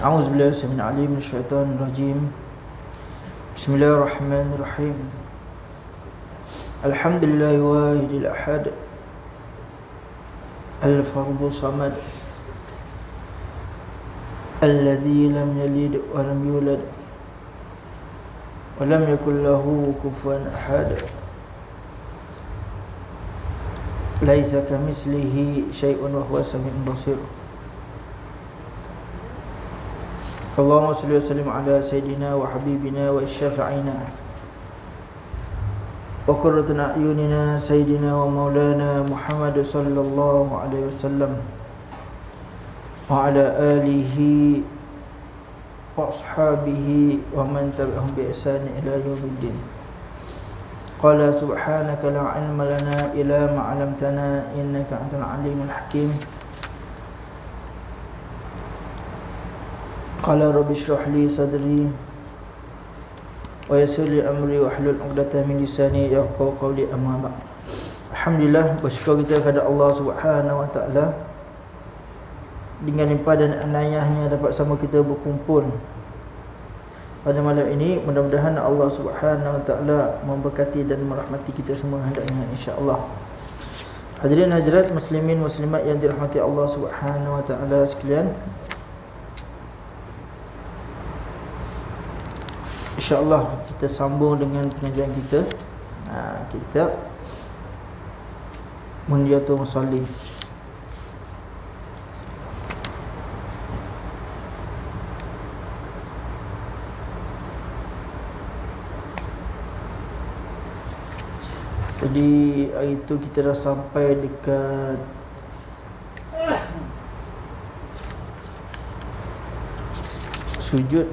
أعوذ بالله السميع العليم من الشيطان الرجيم. بسم الله الرحمن الرحيم. الحمد لله واحد الأحد الفرد الصمد الذي لم يلد ولم يولد ولم يكن له كفوا أحد ليس كمثله شيء وهو السميع البصير. اللهم صل وسلم على سيدنا وحبيبنا وشفيعنا وقرة أعيننا سيدنا ومولانا محمد صلى الله عليه وسلم وعلى آله وأصحابه ومن تبعهم بإحسان إلى يوم الدين. قال سبحانك لا علم لنا إلا ما علمتنا إنك أنت العليم الحكيم. قال رب اشرح لي صدري ويسر لي أمري واحلل عقدة من لساني يفقهوا قولي. أما بعد. Alhamdulillah, bersyukur kita kepada Allah Subhanahu wa taala dengan limpah dan anayahnya dapat sama kita berkumpul pada malam ini. Mudah-mudahan Allah Subhanahu wa taala memberkati dan merahmati kita semua hendaknya, insya-Allah. Hadirin hadirat muslimin muslimat yang dirahmati Allah Subhanahu wa taala sekalian, InsyaAllah kita sambung dengan pengajian kita, kitab Munyatul Musalli. Jadi hari itu kita dah sampai dekat sujud.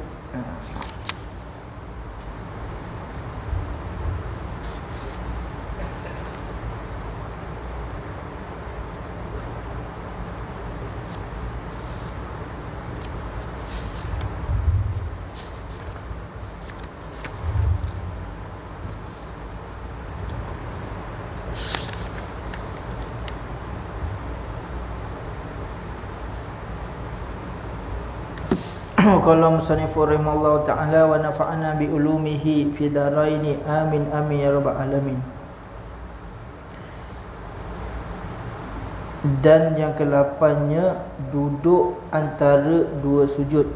Qala musannifur rahimallahu ta'ala wa nafa'ana bi ulumihi fi daraini amin amin ya rabbal alamin. Dan yang ke-8-nya duduk antara dua sujud.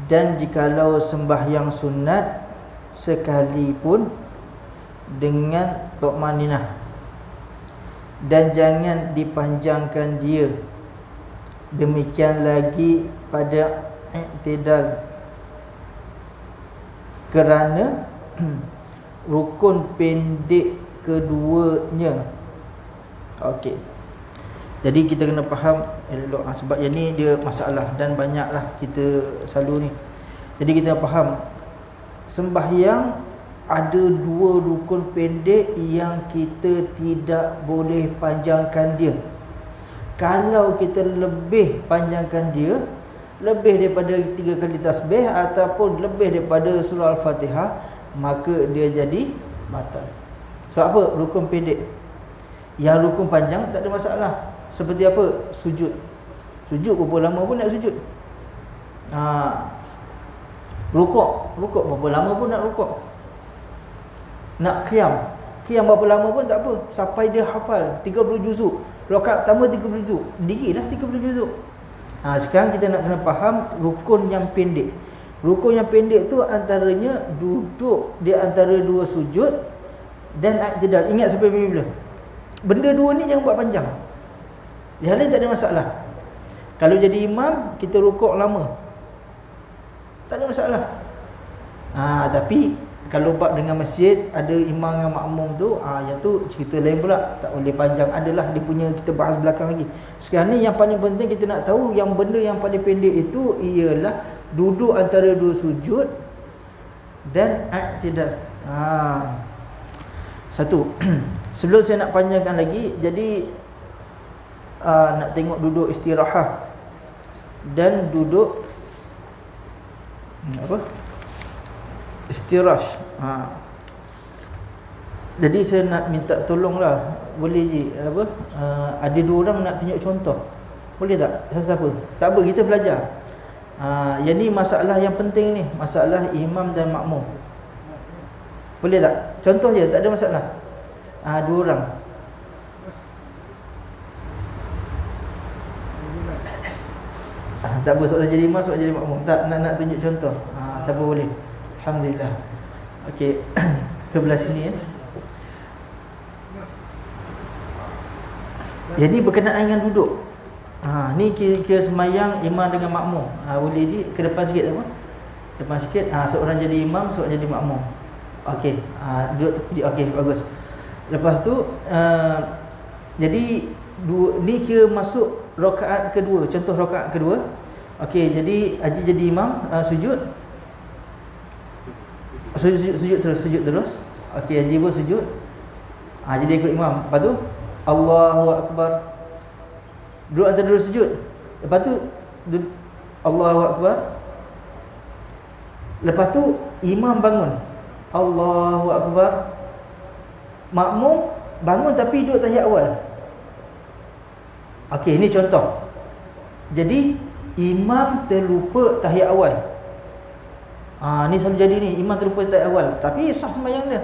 Dan jikalau sembahyang sunat sekalipun dengan tumaninah, dan jangan dipanjangkan dia. Demikian lagi pada i'tidal, kerana rukun pendek keduanya. Okey. Jadi kita kena faham elok, sebab yang ni dia masalah dan banyaklah kita selalu ni. Jadi kita faham sembahyang ada dua rukun pendek yang kita tidak boleh panjangkan dia. Kalau kita lebih panjangkan dia, lebih daripada 3 kali tasbih ataupun lebih daripada surah Al-Fatihah, maka dia jadi batal. Sebab apa? Rukun pendek. Yang rukun panjang tak ada masalah. Seperti apa? Sujud. Sujud berapa lama pun nak sujud. Rukuk berapa lama pun nak rukuk. Nak qiyam berapa lama pun tak apa, sampai dia hafal 30 juzuk. Rakaat pertama 30 juzuk, dirilah 30 juzuk. Sekarang kita nak kena faham rukun yang pendek. Rukun yang pendek tu antaranya duduk di antara dua sujud dan i'tidal. Ingat sampai bila? Benda dua ni jangan buat panjang. Yang lain tak ada masalah. Kalau jadi imam, kita rukuk lama, tak ada masalah. Tapi kalau bab dengan masjid, ada imam dengan makmum tu, yang tu cerita lain pula, tak boleh panjang. Adalah dia punya, kita bahas belakang lagi. Sekarang ni yang paling penting kita nak tahu, yang benda yang paling pendek itu ialah duduk antara dua sujud dan i'tidal. Satu. Sebelum saya nak panjangkan lagi, jadi nak tengok duduk istirahat dan duduk istirash. Jadi saya nak minta tolonglah, boleh je ada dua orang nak tunjuk contoh, boleh tak? Siapa? Tak apa, kita belajar. Yang ni masalah yang penting ni, masalah imam dan makmum. Boleh tak? Contoh je, tak ada masalah. Dua orang. Tak apa, soalan jadi imam, soalan jadi makmum. Tak, nak tunjuk contoh. Siapa boleh? Alhamdulillah. Okey. Ke belah sini ya. Jadi berkenaan dengan duduk. Ni kira semayang imam dengan makmum. Boleh je ke depan sikit apa? Depan sikit. Seorang jadi imam, seorang jadi makmum. Okey. Duduk tepi. Okey, bagus. Lepas tu jadi ni kira masuk rakaat kedua. Contoh rakaat kedua. Okey, jadi Haji jadi imam, sujud. Sujud terus. Okey, Haji pun sujud. Jadi ikut imam. Lepas tu Allahu Akbar. Duduk antara dua sujud. Lepas tu Allahu Akbar. Lepas tu imam bangun. Allahu Akbar. Makmum bangun tapi duduk tahiyat awal. Okey, ini contoh. Jadi imam terlupa tahiyat awal. Ni selalu jadi ni, imam terlupa tahiyat awal, tapi sah sembahyang dia.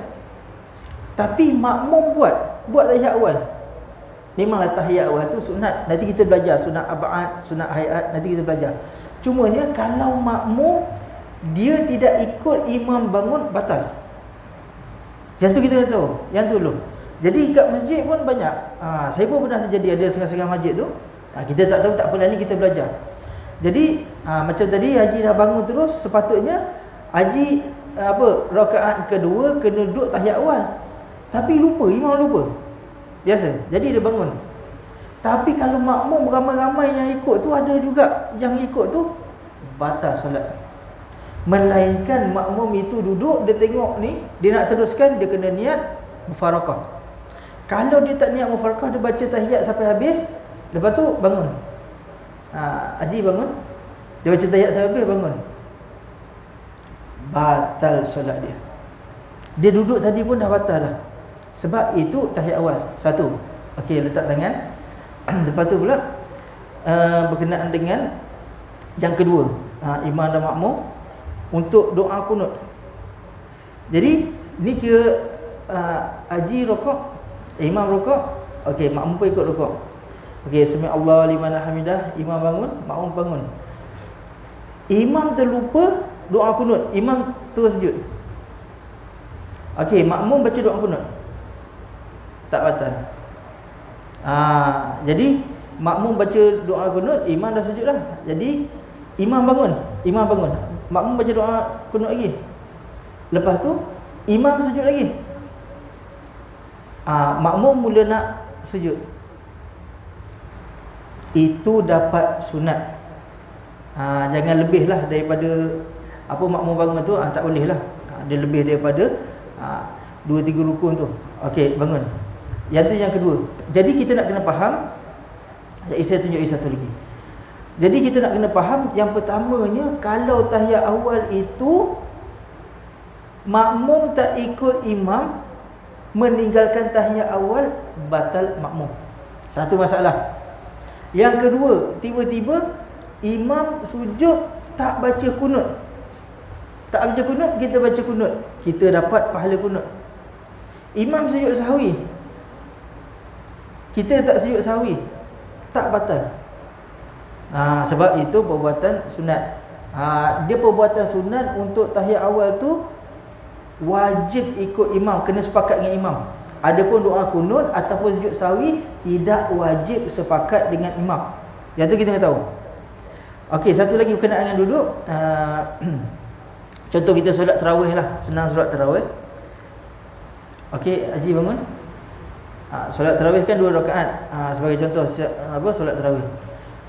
Tapi makmum buat tahiyat awal. Memanglah tahiyat awal tu sunat. Nanti kita belajar sunat ab'ad, sunat hayat, nanti kita belajar. Cumanya kalau makmum dia tidak ikut imam bangun, batal. Yang tu kita dah tahu. Yang tu dulu. Jadi kat masjid pun banyak. Saya pun pernah terjadi ada setengah-setengah masjid tu. Kita tak tahu, tak apalah, ni kita belajar. Jadi macam tadi Haji dah bangun terus, sepatutnya Haji rakaat kedua kena duduk tahiyat awal. Tapi lupa, imam lupa. Biasa. Jadi dia bangun. Tapi kalau makmum ramai-ramai yang ikut tu, ada juga yang ikut tu batal solat. Melainkan makmum itu duduk, dia tengok ni, dia nak teruskan, dia kena niat mufarakah. Kalau dia tak niat mufarakah, dia baca tahiyat sampai habis, lepas tu bangun. Haji bangun, dia baca tahiyat sampai habis, bangun. Batal solat dia. Dia duduk tadi pun dah batal dah. Sebab itu tahiyat awal. Satu. Okey, letak tangan. Lepas tu pula berkenaan dengan yang kedua, imam dan makmum untuk doa kunut. Jadi ni kira Haji rokok, imam rokok, okey, makmum pun ikut rokok. Okey, sami Allah liman hamidah, imam bangun, makmum bangun. Imam terlupa doa kunut, imam terus sujud. Okey, makmum baca doa kunut, tak batal. Jadi makmum baca doa kunut, imam dah sujud dah. Jadi imam bangun, makmum baca doa kunut lagi. Lepas tu imam sujud lagi. Makmum mula nak sujud. Itu dapat sunat. Jangan lebih lah daripada makmum bangun tu, tak boleh lah. Dia lebih daripada 2-3 rukun tu. Okey, bangun. Yang tu yang kedua. Jadi kita nak kena faham. Saya tunjuk satu lagi. Jadi kita nak kena faham, yang pertamanya, kalau tahiyat awal itu makmum tak ikut imam, meninggalkan tahiyat awal, batal makmum. Satu masalah. Yang kedua, tiba-tiba imam sujud tak baca kunut. Tak baca kunut, kita baca kunut, kita dapat pahala kunut. Imam sujud sahwi, kita tak sujud sahwi, tak batal. Sebab itu perbuatan sunat. Dia perbuatan sunat untuk tahiyat awal tu wajib ikut imam, kena sepakat dengan imam. Adapun doa kunut ataupun sujud sahwi tidak wajib sepakat dengan imam. Yang tu kita kena tahu. Okey, satu lagi berkenaan dengan duduk. Contoh kita solat tarawih lah, senang solat tarawih. Okey, Haji bangun. Solat tarawih kan 2 rakaat. Sebagai contoh solat tarawih.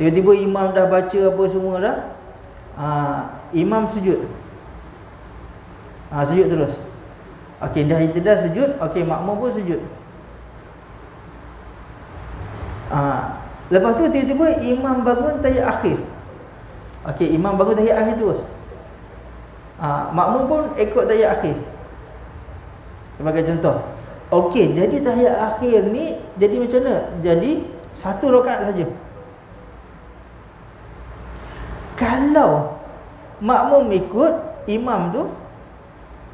Tiba-tiba imam dah baca apa semua dah. Imam sujud. Sujud terus. Okey, dah sujud. Okey, makmum pun sujud. Lepas tu tiba-tiba imam bangun tahiyat akhir. Okey, imam bangun tahiyat akhir terus. Makmum pun ikut tahiyat akhir. Sebagai contoh. Okey, jadi tahiyat akhir ni jadi macam mana? Jadi 1 rakaat saja. Kalau makmum ikut imam tu,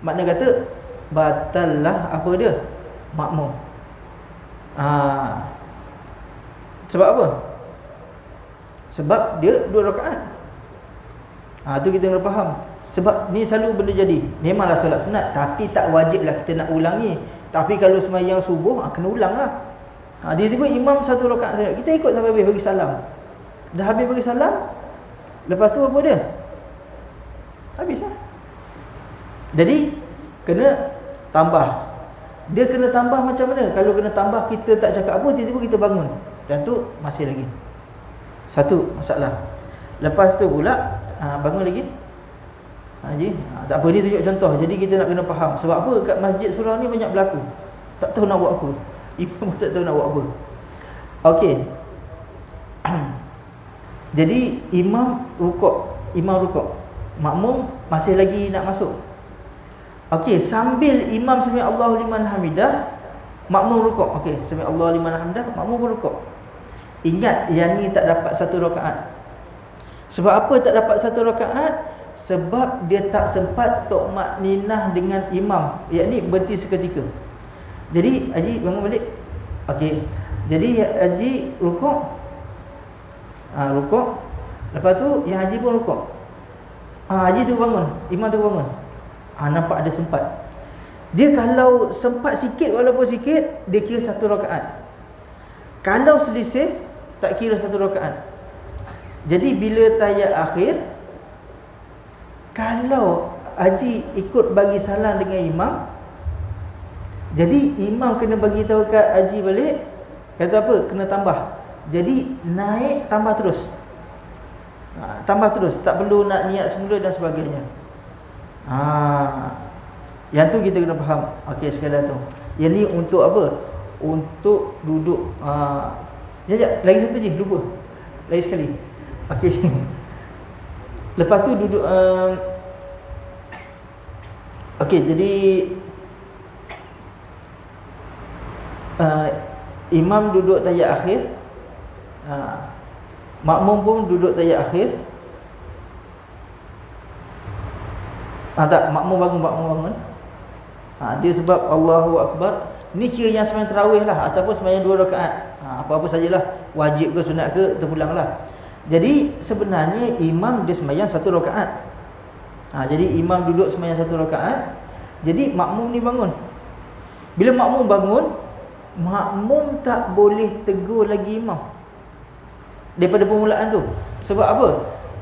makna kata batal lah apa dia? Makmum. Sebab apa? Sebab dia 2 rakaat. Tu kita kena faham. Sebab ni selalu benda jadi. Memanglah solat sunat, tapi tak wajib lah kita nak ulangi. Tapi kalau sembahyang subuh, kena ulang lah. Tiba-tiba imam 1 rakaat saja, kita ikut sampai habis bagi salam. Dah habis bagi salam, lepas tu apa dia? Habis lah. Jadi kena tambah. Dia kena tambah macam mana? Kalau kena tambah kita tak cakap apa, tiba-tiba kita bangun, dan tu masih lagi satu masalah. Lepas tu pula bangun lagi Haji, tak apa, ni tunjuk contoh. Jadi kita nak kena faham. Sebab apa kat masjid surau ni banyak berlaku, tak tahu nak buat apa. Imam tak tahu nak buat apa. Okey. Jadi imam rukuk, makmum masih lagi nak masuk. Okey, sambil imam sami Allahu liman hamidah, makmum rukuk. Okey, sami Allahu liman hamidah, makmum rukuk. Ingat, yang ni tak dapat 1 rakaat. Sebab apa tak dapat 1 rakaat? Sebab dia tak sempat tumakninah dengan imam, yakni berhenti seketika. Jadi Haji bangun balik. Okey. Jadi Haji rukuk. Rukuk. Lepas tu yang Haji pun rukuk. Haji tu bangun, imam tu bangun. Nampak ada sempat. Dia kalau sempat sikit, walaupun sikit, dia kira 1 rakaat. Kalau selisih, tak kira 1 rakaat. Jadi bila tahiyat akhir, kalau Haji ikut bagi salam dengan imam, jadi imam kena bagi tahu kat Haji balik, kata apa? Kena tambah. Jadi naik tambah terus. Tambah terus, tak perlu nak niat semula dan sebagainya. Yang tu kita kena faham. Okey, sekadar tu. Yang ni untuk apa? Untuk duduk. Sekejap, lagi satu je, lupa. Lagi sekali. Okey. Lepas tu duduk. Okey, jadi imam duduk tahiyat akhir, makmum pun duduk tahiyat akhir. Tak, makmum bangun. Dia sebab Allahu Akbar. Ni kira yang sembahyang tarawih lah, ataupun sembahyang 2 rakaat. Apa-apa sajalah, wajib ke sunat ke, terpulang lah. Jadi sebenarnya imam dia sembahyang 1 rakaat. Jadi imam duduk sembahyang 1 rakaat. Jadi makmum ni bangun. Bila makmum bangun, makmum tak boleh tegur lagi imam daripada permulaan tu. Sebab apa?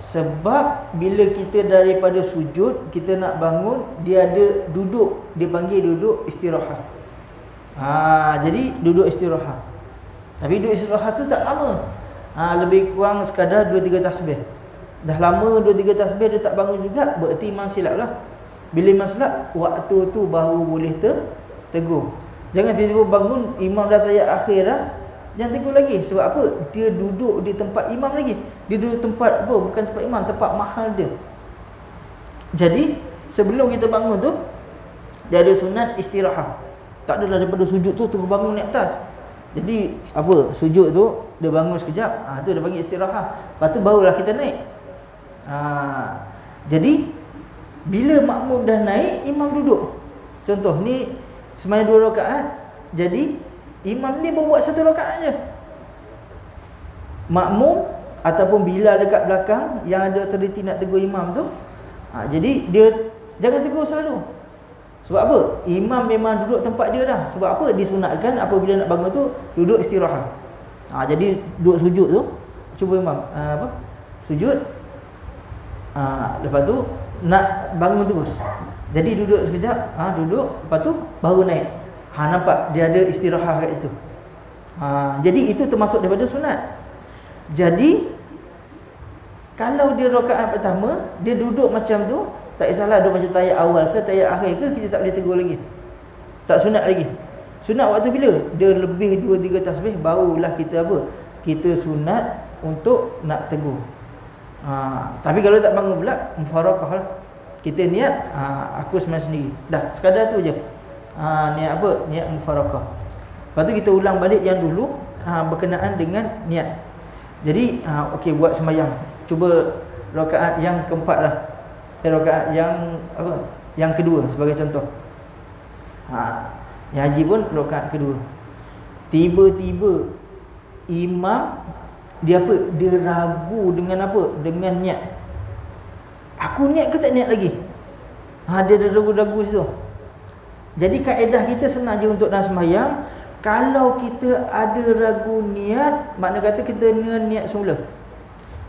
Sebab bila kita daripada sujud, kita nak bangun, dia ada duduk, dia panggil duduk istirahat. Jadi duduk istirahat. Tapi duduk istirahat tu tak lama. Lebih kurang sekadar 2-3 tasbih. Dah lama 2-3 tasbih dia tak bangun juga, berarti imam silap lah. Bila imam silap, waktu tu baru boleh tegur. Jangan tiba-tiba bangun, imam dah tahiyat akhir dah, jangan tegur lagi. Sebab apa? Dia duduk di tempat imam lagi. Dia duduk tempat apa? Bukan tempat imam, tempat mahal dia. Jadi sebelum kita bangun tu, dia ada sunat istirahat. Tak adalah daripada sujud tu terus bangun naik atas. Jadi apa? Sujud tu dia bangun sekejap, tu dia bagi istirahat. Lepas tu barulah kita naik. Jadi bila makmum dah naik, imam duduk. Contoh ni sembahyang 2 rakaat. Jadi imam ni buat 1 rakaat je. Makmum ataupun Bilal dekat belakang yang ada teliti nak tegur imam tu, jadi dia jangan tegur selalu. Sebab apa? Imam memang duduk tempat dia dah. Sebab apa? Disunatkan apabila nak bangun tu duduk istirahat. Jadi duduk sujud tu, cuba imam sujud. Lepas tu nak bangun terus. Jadi duduk sekejap, duduk, lepas tu baru naik. Nampak dia ada istirahat kat situ. Jadi itu termasuk daripada sunat. Jadi kalau dia rakaat pertama, dia duduk macam tu, tak kisahlah duduk macam tahiyat awal ke tahiyat akhir ke, kita tak boleh tegur lagi. Tak sunat lagi. Sunat waktu bila? Dia lebih 2-3 tasbih, barulah kita apa? Kita sunat untuk nak tegur. Tapi kalau tak bangun pula, mufarakah lah. Kita niat, aku sembahyang sendiri. Dah, sekadar tu je. Niat apa? Niat mufarakah. Lepas tu kita ulang balik yang dulu, berkenaan dengan niat. Jadi, okey, buat sembahyang. Cuba rakaat yang keempat lah. rakaat yang apa? Yang kedua sebagai contoh. Yang haji pun rakaat kedua. Tiba-tiba imam dia apa? Dia ragu dengan apa? Dengan niat. Aku niat ke tak niat lagi? Dia ada ragu-ragu situ. Jadi kaedah kita senang je untuk dalam sembahyang. Kalau kita ada ragu niat, makna kata kita niat semula.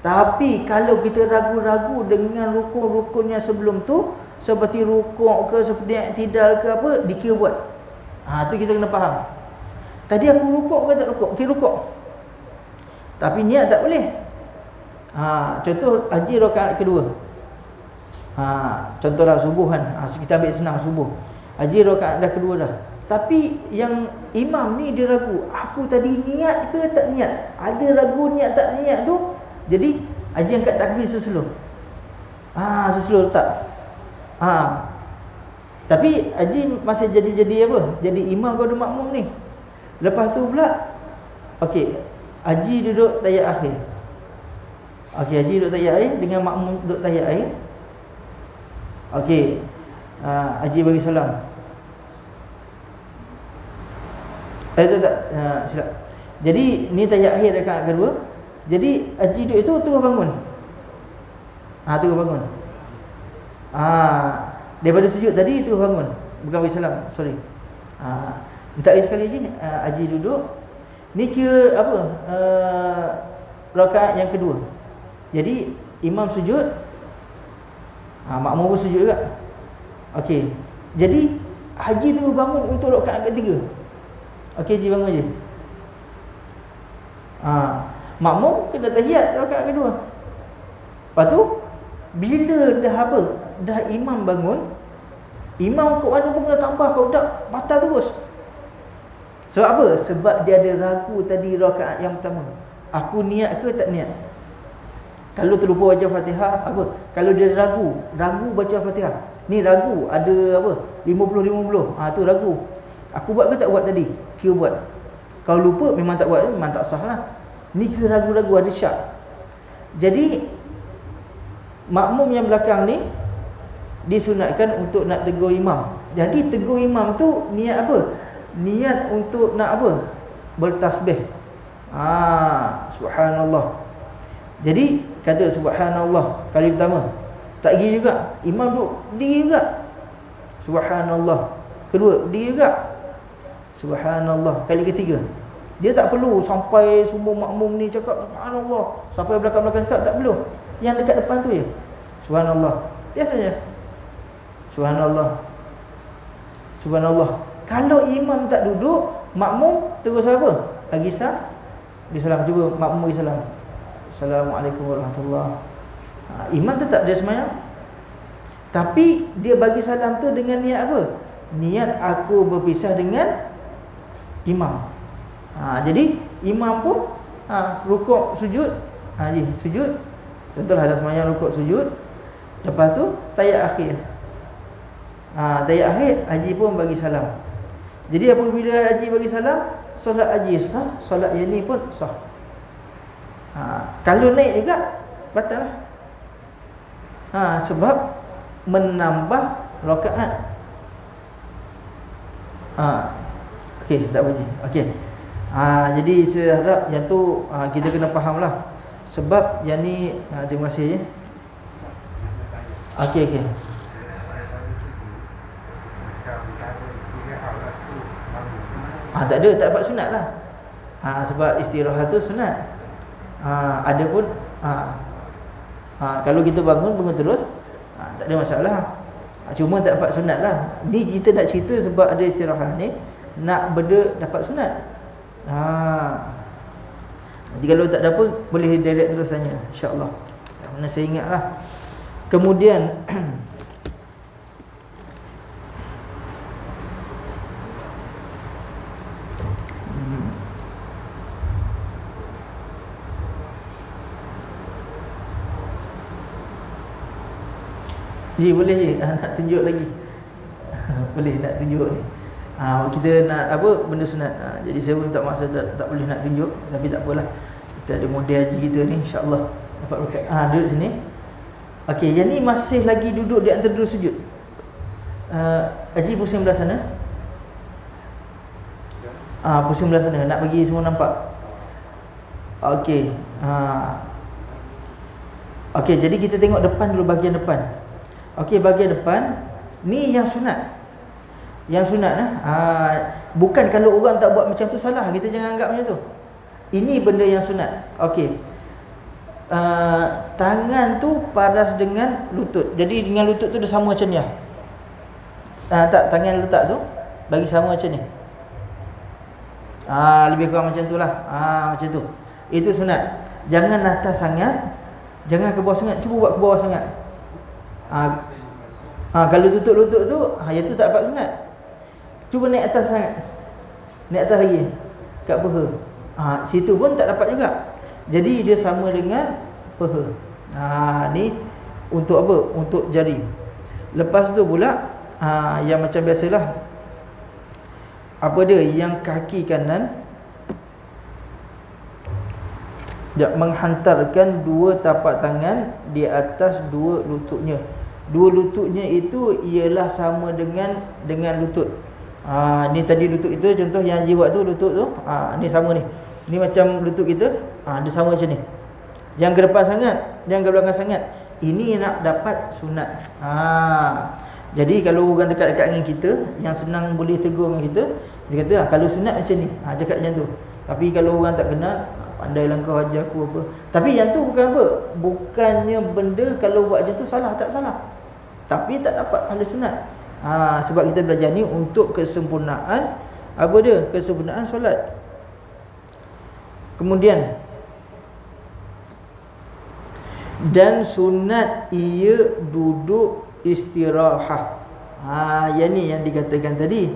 Tapi kalau kita ragu-ragu dengan rukun-rukun yang sebelum tu, seperti rukuk ke, seperti i'tidal ke apa, dikira buat. Tu kita kena faham. Tadi aku rukuk ke tak rukuk? Okey, rukuk. Tapi niat tak boleh. Contoh haji rakaat kedua. Contohlah subuh kan. Kita ambil senang subuh. Haji rakaat dah kedua dah. Tapi yang imam ni dia ragu, aku tadi niat ke tak niat? Ada ragu niat tak niat tu. Jadi haji angkat takbir sesulur. Sesulur letak. Tapi haji masih jadi apa? Jadi imam kepada makmum ni. Lepas tu pula okey, haji duduk tahiyat akhir. Okey, haji duduk tahiyat akhir dengan makmum duduk tahiyat akhir. Okey. Haji bagi salam. Silap. Jadi ni tahiyat akhir rakaat kedua. Jadi haji duduk itu terus bangun. Terus bangun. Daripada sujud tadi terus bangun. Bukan bagi salam, sorry. Minta sekali haji duduk. Ni kira apa? Rakaat yang kedua. Jadi imam sujud, makmum pun sujud juga. Okey. Jadi haji terus bangun untuk rakaat ketiga. Okey, haji bangun je. Makmum kena tahiyat rakaat kedua. Lepas tu bila dah apa? Dah imam bangun, imam kau mana pun kena tambah, kau tak batal terus. Sebab apa? Sebab dia ada ragu tadi rakaat yang pertama. Aku niat ke tak niat? Kalau terlupa baca Fatihah, apa? Kalau dia ragu baca Fatihah. Ni ragu, ada apa? 50-50. Tu ragu. Aku buat ke tak buat tadi? Kira buat. Kalau lupa memang tak buat, memang tak sah lah. Ni kira ragu-ragu, ada syak. Jadi makmum yang belakang ni disunatkan untuk nak tegur imam. Jadi tegur imam tu niat apa? Niat untuk nak apa? Bertasbih. Subhanallah. Jadi kata subhanallah kali pertama. Tak pergi juga. Imam duduk diri juga. Subhanallah. Kedua, diri juga. Subhanallah. Kali ketiga. Dia tak perlu sampai semua makmum ni cakap subhanallah. Sampai belakang-belakang cakap tak perlu. Yang dekat depan tu je. Subhanallah. Biasanya. Subhanallah. Subhanallah. Kalau imam tak duduk, makmum terus apa? Bagi salam. Cuba makmum bagi salam. Assalamualaikum warahmatullahi. Imam tetap dia sembahyang. Tapi dia bagi salam tu dengan niat apa? Niat aku berpisah dengan imam. Jadi imam pun rukuk sujud, sujud. Contohlah ada sembahyang rukuk sujud. Lepas tu tahiyat akhir. Tahiyat akhir haji pun bagi salam. Jadi apabila haji bagi salam, solat haji sah, solat yang ni pun sah. Kalau naik juga batal lah. Sebab menambah rakaat. Okey, tak boleh. Okey. Jadi saya harap yang tu kita kena faham lah. Sebab yang ni terima kasih ya. Okey. Tak ada, tak dapat sunat lah. Sebab istirahat tu sunat. Ada pun kalau kita bangun terus, tak ada masalah. Cuma tak dapat sunat lah. Ni kita nak cerita sebab ada istirahat ni, nak benda dapat sunat. Nanti kalau tak ada apa, boleh direct terus tanya, insya-Allah. Mana saya ingat lah. Kemudian boleh je nak tunjuk lagi. Boleh nak tunjuk ni. Kita nak apa benda sunat. Jadi saya pun tak maksa tak boleh nak tunjuk, tapi tak apalah. Kita ada model haji kita ni, insya-Allah dapat berkat. Duduk sini. Okey, yang ni masih lagi duduk di antara dua sujud. Haji pusing belah sana. Pusing belah sana. Nak bagi semua nampak. Okey. Okey, jadi kita tengok depan dulu, bahagian depan. Okey, bahagian depan ni yang sunat. Yang sunat bukan kalau orang tak buat macam tu salah, kita jangan anggap macam tu. Ini benda yang sunat. Okey. Tangan tu paras dengan lutut. Jadi dengan lutut tu dia sama macam ni. Tak, tangan letak tu bagi sama macam ni. Lebih kurang macam tu lah. Macam tu. Itu sunat. Jangan atas sangat, jangan ke bawah sangat. Cuba buat ke bawah sangat. Kalau tutup lutut tu, yang tu tak dapat sunat. Cuba naik atas sangat. Naik atas lagi kat peha. Situ pun tak dapat juga. Jadi dia sama dengan peha. Ni untuk apa? Untuk jari. Lepas tu pula yang macam biasalah, apa dia? Yang kaki kanan menghantarkan dua tapak tangan di atas dua lututnya. Dua lututnya itu ialah sama dengan lutut. Ni tadi lutut kita, contoh yang Haji buat tu lutut tu. Ni sama ni. Ni macam lutut kita. Dia sama macam ni. Jangan ke depan sangat, jangan ke belakang sangat. Ini nak dapat sunat. Jadi kalau orang dekat-dekat dengan kita, yang senang boleh tegur dengan kita, dia kata kalau sunat macam ni. Cakap macam tu. Tapi kalau orang tak kenal, pandailah kau ajar aku apa. Tapi yang tu bukan apa? Bukannya benda kalau buat macam tu salah, tak salah. Tapi tak dapat pahala sunat. Sebab kita belajar ni untuk kesempurnaan apa dia? Kesempurnaan solat. Kemudian dan sunat ia duduk istirahah. Yang ni yang dikatakan tadi,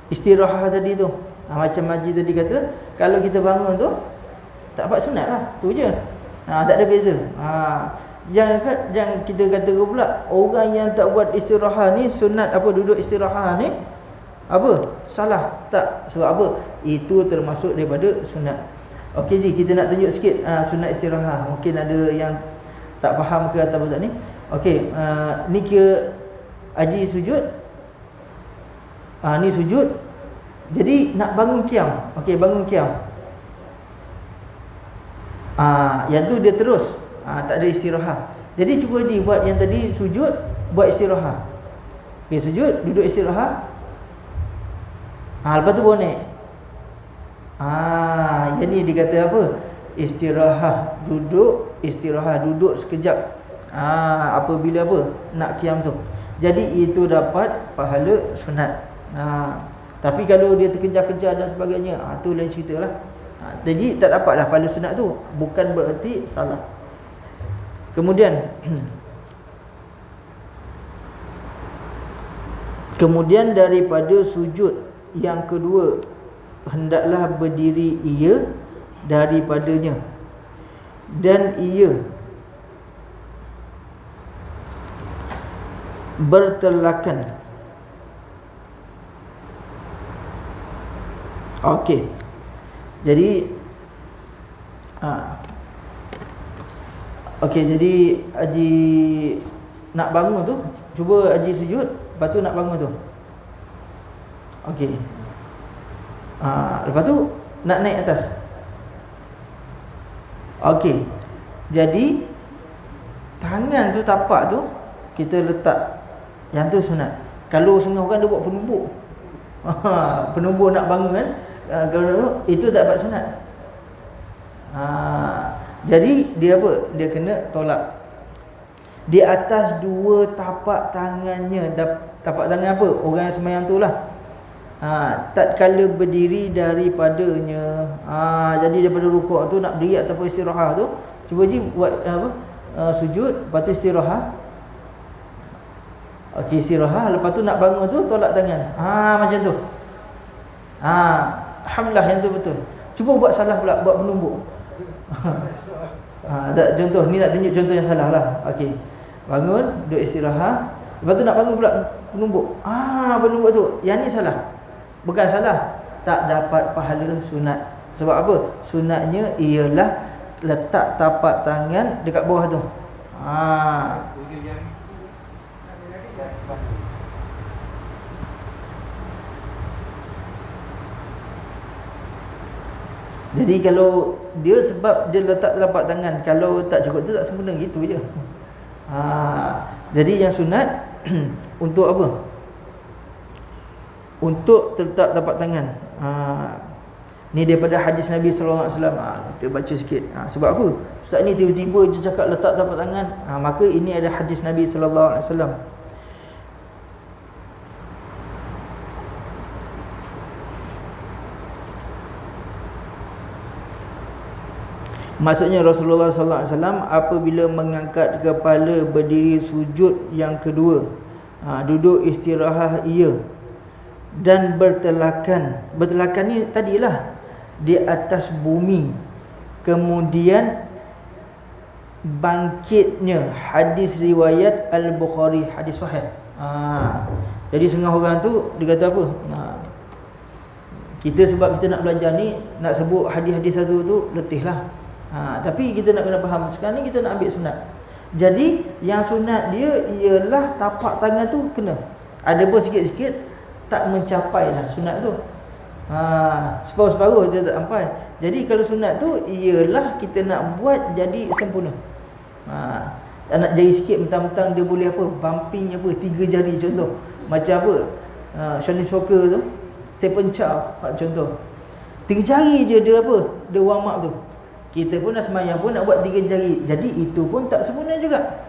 istirahah tadi tu. Macam Haji tadi kata, kalau kita bangun tu tak dapat sunat lah, tu je. Tak ada beza. Jangan kita kata pula orang yang tak buat istirahah ni, sunat apa duduk istirahah ni apa? Salah. Tak. Sebab apa? Itu termasuk daripada sunat. Okey Ji, kita nak tunjuk sikit sunat istirahah. Mungkin ada yang tak faham ke atau tak ni. Okey, ni kira Haji sujud. Ni sujud. Jadi nak bangun qiyam. Okey, bangun qiyam. Yang tu dia terus. Tak ada istirahat. Jadi cuba Haji buat yang tadi sujud, buat istirahat. Okey, sujud, duduk istirahat. Lepas tu baru naik. Yang ni dikata apa? Istirahat duduk, istirahat duduk sekejap. Apabila apa? Nak qiyam tu. Jadi itu dapat pahala sunat. Tapi kalau dia terkejar-kejar dan sebagainya, tu lain ceritalah. Jadi tak dapatlah pahala sunat tu. Bukan bererti salah. Kemudian daripada sujud yang kedua, hendaklah berdiri ia daripadanya, dan ia bertelakan. Okey. Jadi jadi Haji nak bangun tu, cuba Haji sujud, lepas tu nak bangun tu. Okey. Lepas tu nak naik atas. Okey. Jadi tangan tu, tapak tu kita letak. Yang tu sunat. Kalau setengah orang dia buat penumbuk. Penumbuk nak bangun kan. Kalau itu tak dapat sunat. Jadi dia apa? Dia kena tolak. Di atas dua tapak tangannya. Tapak tangan apa? Orang yang sembahyang tu lah. Tatkala berdiri daripadanya. Jadi daripada rukuk tu nak berdiri ataupun istirahat tu, cuba je buat apa? Sujud, lepas tu istirahat. Okey, istirahat, lepas tu nak bangun tu tolak tangan. Macam tu. Alhamdulillah, yang tu betul. Cuba buat salah pula, buat penumbuk. Contoh ni nak tunjuk contoh yang salah lah. Okey. Bangun, duduk istirahat. Lepas tu nak bangun pula penumbuk. Penumbuk tu. Yang ni salah. Bukan salah, tak dapat pahala sunat. Sebab apa? Sunatnya ialah letak tapak tangan dekat bawah tu. Jadi kalau dia sebab dia letak telapak tangan, kalau tak cukup tu tak sempurna, gitu je. Jadi yang sunat untuk apa? Untuk terletak telapak tangan. Ni daripada hadis Nabi sallallahu alaihi wasallam. Kita baca sikit. Sebab apa? Ustaz ni tiba-tiba je cakap letak telapak tangan. Maka ini ada hadis Nabi sallallahu alaihi wasallam. Maksudnya Rasulullah sallallahu alaihi wasallam apabila mengangkat kepala berdiri sujud yang kedua, duduk istirahat ia dan bertelakan ni tadilah di atas bumi, kemudian bangkitnya. Hadis riwayat Al-Bukhari, hadis sahih. Jadi setengah orang tu dia kata apa? Kita sebab kita nak belajar ni, nak sebut hadis-hadis satu tu letihlah. Tapi kita nak kena faham, sekarang ni kita nak ambil sunat. Jadi yang sunat dia ialah tapak tangan tu kena. Ada pun sikit-sikit tak mencapai lah sunat tu. Separuh-separuh dia tak sampai. Jadi kalau sunat tu ialah kita nak buat jadi sempurna. Nak jari sikit, mentang-mentang dia boleh apa, bumping apa, 3 jari contoh. Macam apa, Shaolin Soccer tu, Stephen Chow contoh. 3 jari je dia apa, dia warm up tu. Kita pun nak semayang pun nak buat 3 jari. Jadi itu pun tak sempurna juga.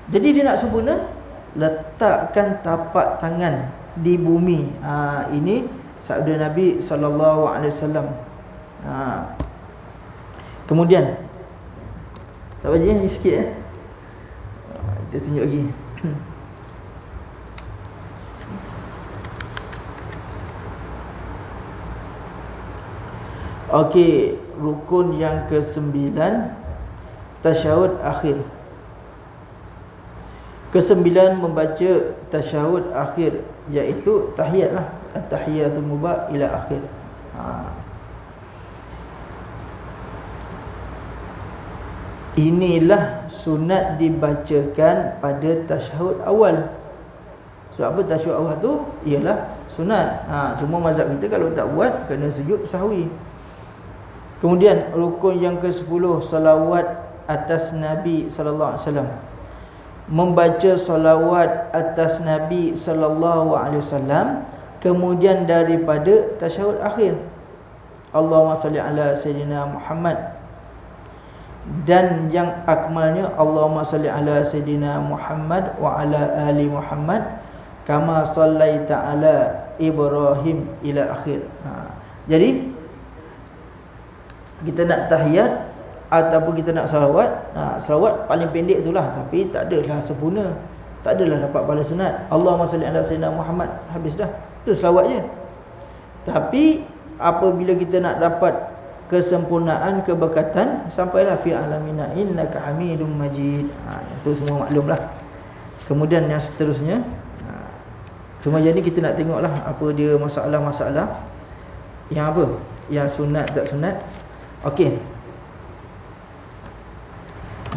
Jadi dia nak sempurna, letakkan tapak tangan di bumi. Ini sabda Nabi sallallahu alaihi wasallam. Kemudian tak baca ni sikit kita tunjuk lagi. Okey, rukun yang ke-9, tasyahud akhir. Ke-9 membaca tasyahud akhir, iaitu tahiyat lah, at-tahiyatul mubah ila akhir. Inilah sunat dibacakan pada tasyahud awal. Sebab apa tasyahud awal tu ialah sunat. Cuma mazhab kita kalau tak buat kena sujud sahwi. Kemudian rukun yang ke-10, salawat atas Nabi sallallahu alaihi wasallam. Membaca salawat atas Nabi sallallahu alaihi wasallam kemudian daripada tasyahud akhir. Allahumma salli ala sayyidina Muhammad. Dan yang akmalnya Allahumma salli ala sayyidina Muhammad wa ala ali Muhammad kama sallaita ala Ibrahim ila akhir. Jadi kita nak tahiyat ataupun kita nak salawat, salawat paling pendek itulah, tapi tak adalah sempurna, tak adalah dapat pahala sunat. Allahumma salli ala sayyidina Muhammad, habis dah, itu selawat je. Tapi apabila kita nak dapat kesempurnaan, keberkatan, sampailah fi alamina innaka hamidum majid. Itu semua maklumlah. Kemudian yang seterusnya, cuma jadi kita nak tengoklah apa dia masalah-masalah yang apa, yang sunat tak sunat. Okey.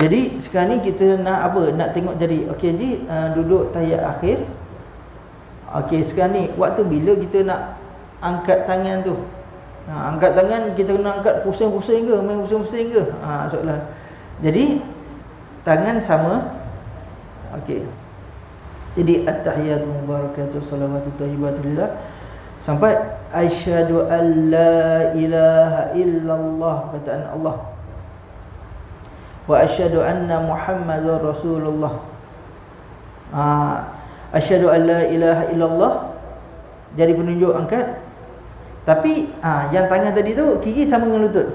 Jadi sekarang ni kita nak apa? Nak tengok jadi. Okey Haji, duduk tahiyat akhir. Okey, sekarang ni waktu bila kita nak angkat tangan tu? Angkat tangan kita kena angkat pusing-pusing ke? Main pusing-pusing ke? Soalan. Jadi tangan sama. Okey. Jadi at-tahiyatu mubarakatuh salawatu thayyibatulillah sampai asyhadu an la ilaha illallah, perkataan Allah, wa asyhadu anna Muhammadar Rasulullah. Asyhadu an la ilaha illallah jadi penunjuk angkat. Tapi yang tangan tadi tu kiri sama dengan lutut.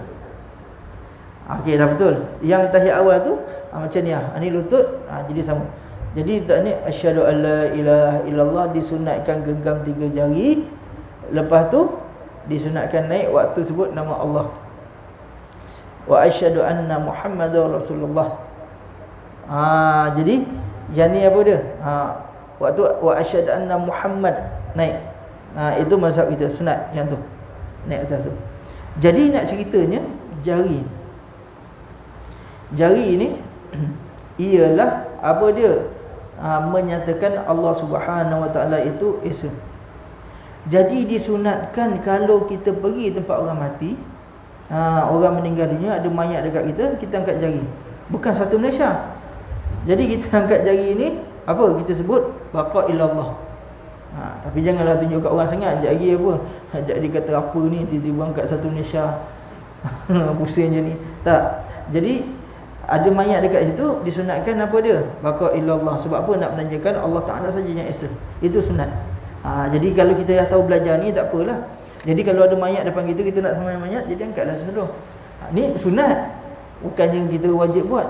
Okey, dah betul. Yang tahiyat awal tu macam ni ni lutut, jadi sama. Jadi tak ni asyhadu an la ilaha illallah disunatkan genggam 3 jari. Lepas tu disunatkan naik waktu sebut nama Allah. Wa asyhadu anna Muhammadar Rasulullah. Jadi yang ni apa dia? Waktu wa asyhadu anna Muhammad naik. Itu mazhab kita sunat yang tu. Naik atas tu. Jadi nak ceritanya jari ni ialah apa dia? Menyatakan Allah Subhanahu Wa Taala itu esa. Jadi disunatkan kalau kita pergi tempat orang mati, orang meninggal dunia, ada mayat dekat kita, kita angkat jari. Bukan satu Malaysia. Jadi kita angkat jari ni apa? Kita sebut baqa ilallah. Tapi janganlah tunjuk kat orang sangat jari apa. Jadi kata apa ni tiba-tiba angkat satu Malaysia. Pusing je ni. Tak. Jadi ada mayat dekat situ, disunatkan apa dia? Baqa ilallah. Sebab apa? Nak menanyakan Allah Taala saja yang esa. Itu sunat. Jadi kalau kita dah tahu belajar ni tak apalah. Jadi kalau ada mayat depan kita, kita nak sembahyang mayat, jadi angkatlah seseluruh. Ni sunat. Bukannya kita wajib buat.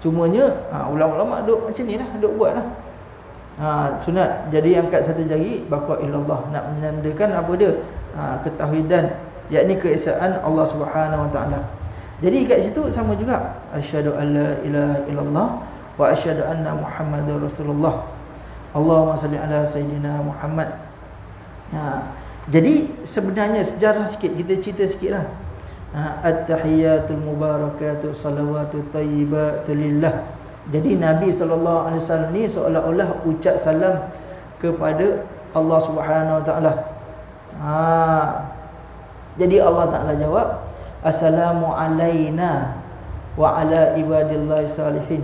Cumanya ulama-ulama duk macam ni lah, duk buat lah. Sunat. Jadi angkat satu jari, baqa ilallah, nak menandakan apa dia? Ketauhidan, yakni keesaan Allah Subhanahu Wa Taala. Jadi kat situ sama juga, asyhadu alla ilaha illallah wa asyhadu anna Muhammadar Rasulullah. Allahumma salli ala sayyidina Muhammad. Jadi sebenarnya sejarah sikit, kita cerita sikitlah. At-tahiyatul mubarakatuh salawatu tayyibatu lillah. Jadi Nabi SAW ni seolah-olah ucap salam kepada Allah Subhanahu Wa Taala. Jadi Allah Taala jawab, assalamu alaina wa ala ibadillahi salihin.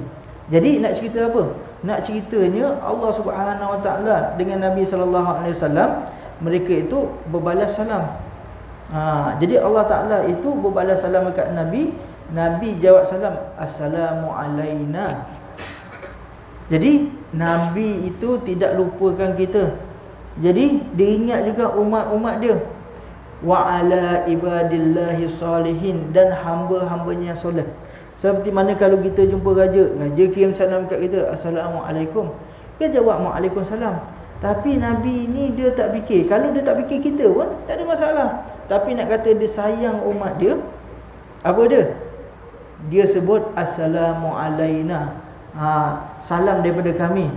Jadi nak cerita apa? Nak ceritanya Allah Subhanahu Wa Taala dengan Nabi SAW, mereka itu berbalas salam. Jadi Allah Ta'ala itu berbalas salam dekat Nabi. Nabi jawab salam, assalamu alaina. Jadi Nabi itu tidak lupakan kita. Jadi dia ingat juga umat-umat dia. Wa ala ibadillahi salihin, dan hamba-hambanya yang soleh. Seperti mana kalau kita jumpa raja, raja kirim salam kat kita, assalamualaikum, dia jawab waalaikumsalam. Tapi Nabi ni dia tak fikir. Kalau dia tak fikir kita pun tak ada masalah. Tapi nak kata dia sayang umat dia, apa dia? Dia sebut assalamu alaina. Salam daripada kami.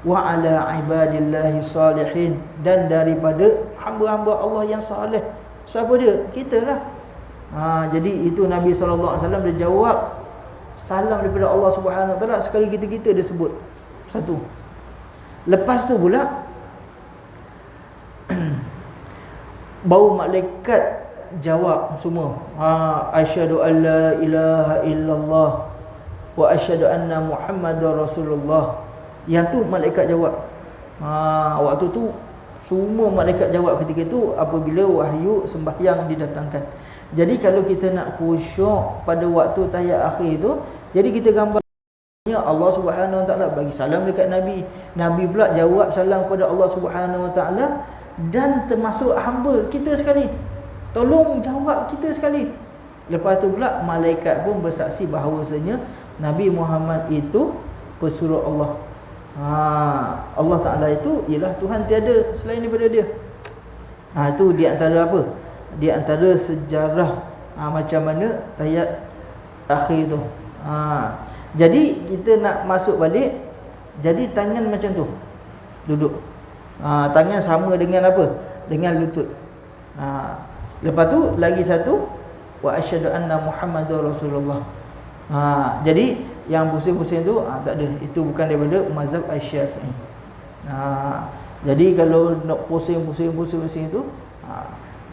Wa ala ibadillahi salihin, dan daripada hamba-hamba Allah yang saleh. Siapa dia? Kita lah. Jadi itu Nabi SAW dia jawab salam daripada Allah Subhanahu Wa Taala. Sekali kita dia sebut satu. Lepas tu pula bau malaikat jawab semua. Asyhadu alla ilaha illallah wa asyhadu anna Muhammadar Rasulullah. Yang tu malaikat jawab. Waktu tu semua malaikat jawab ketika itu apabila wahyu sembahyang didatangkan. Jadi kalau kita nak khusyuk pada waktu tahiyat akhir itu, jadi kita gambar Allah Subhanahu Wa Taala bagi salam dekat Nabi. Nabi pula jawab salam kepada Allah Subhanahu Wa Taala, dan termasuk hamba kita sekali. Tolong jawab kita sekali. Lepas tu pula malaikat pun bersaksi bahawasanya Nabi Muhammad itu pesuruh Allah. Allah Taala itu ialah Tuhan, tiada selain daripada dia. Itu di antara apa? Di antara sejarah macam mana tahiyat akhir tu. Jadi kita nak masuk balik. Jadi tangan macam tu, duduk. Tangan sama dengan apa? Dengan lutut. Lepas tu lagi satu, wa asyhadu anna Muhammadar Rasulullah. Jadi yang pusing-pusing tu tak ada. Itu bukan daripada mazhab Asy-Syafi'i. Jadi kalau nak pusing-pusing tu,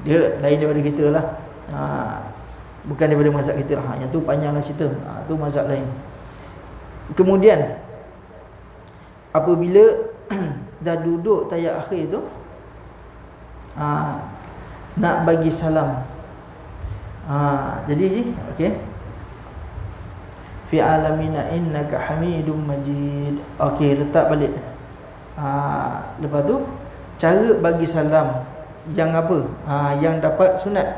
dia lain daripada kita lah. Bukan daripada mazhab kita lah. Yang tu panjanglah cerita. Tu mazhab lain. Kemudian apabila dah duduk tahiyat akhir tu, nak bagi salam. Jadi okey, fi alamina innaka hamidum majid. Okey, letak balik. Lepas tu cara bagi salam yang apa? Yang dapat sunat.